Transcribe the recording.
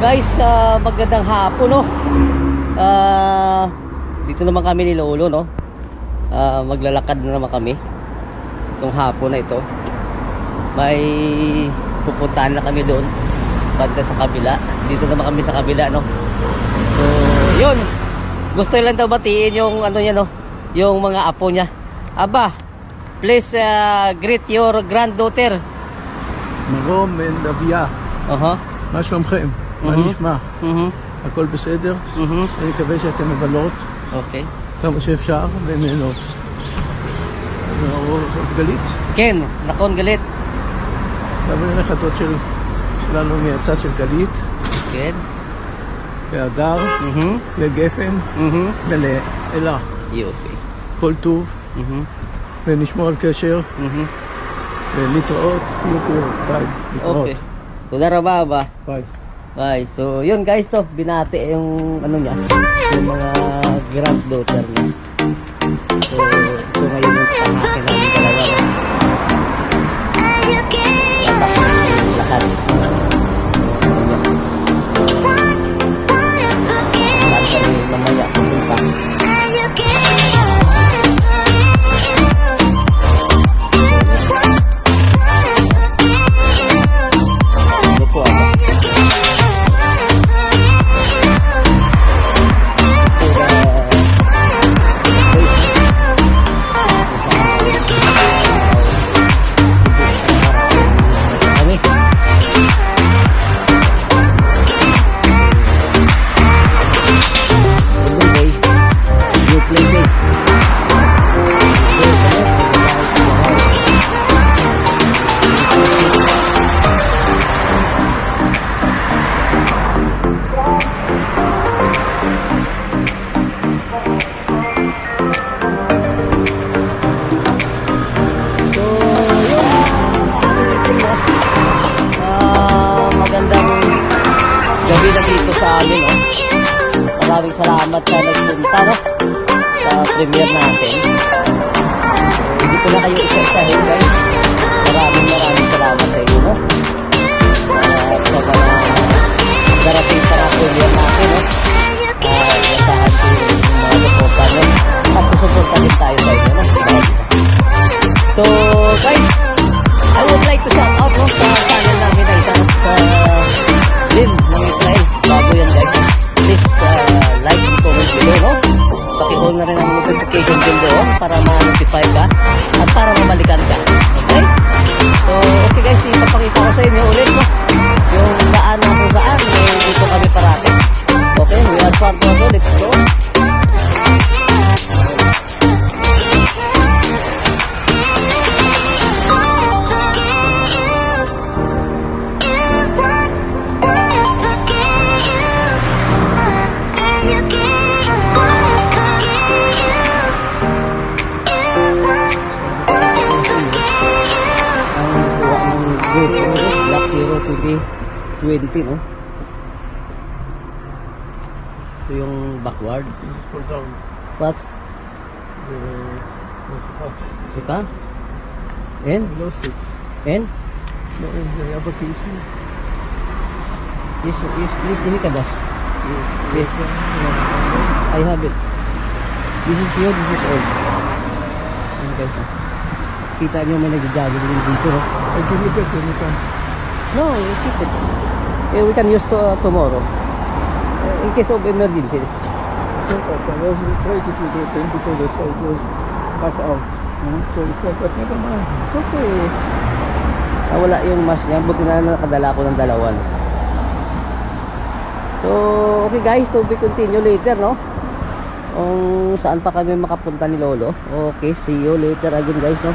guys, magandang hapon, no? Dito naman kami ni Lolo, no? Maglalakad na naman kami itong hapon na ito. May pupuntahan na kami doon banda sa kabila. Dito naman kami sa kabila, no? So yun, gusto lang daw batiin yung ano niya, no? Yung mga apo niya. Aba, please greet your granddaughter. מרום and אביה, מה שלומכם? מה נשמע? הכל בסדר? אני מקווה שאתן מבלות אוקיי. כמה שאפשר ונהנות. גלית? כן, נכון גלית. אבל הנכדות שלנו מהצד של גלית. כן. והדר, וגפן, ולאלה. יופי. כל טוב, ונשמור על קשר. ולהתראות, ביי. Okay. Tודה raba ba? ביי. Bye. So, yun guys, to binati yung ano niya, yung mga granddaughter niya. So, ito ngayon yung panghakin namin dalawa. Lahat. Saan kami mamaya pupunta. Maraming salamat sa nagpunta, no? Sa premiere natin. Hindi ko na kayo isa-isahin, guys. Maraming salamat sa inyo, no? Sa mga darating sa premiere natin, no? Nasahan ko yung mga suporta, no? At susuporta din tayo sa inyo, no? So, guys, I would like to shout out, no? Sa channel namin na isa, sa Lin ng Israel. Bago yan, guys. Please like and comment below, no? Paki-on na rin ang notification bell doon para ma-notify ka at para mamalikan ka. Okay? So, okay guys, ipapakita ko sa inyo ulit, no? Yung daan na kung saan, dito kami parati. Okay, we are part of it. Let's go. Black Hero 2020, no? Ito yung backward. What? Sika? And? And? Yes, please, ini ka dash. Yes. I have it. This is new, this is old. Ayan guys, no? Kita nyo may nag-jogging din dito, no? No, keep it. We can use tomorrow. In case of emergency. I was afraid to do the thing because the side was passed out. So it's like, but never mind. It's okay. Wala yung mask niya. Buti na nakadala ko ng dalawa. So, okay guys. To be continue later, no? Kung saan pa kami makapunta ni Lolo. Okay, see you later again guys, no?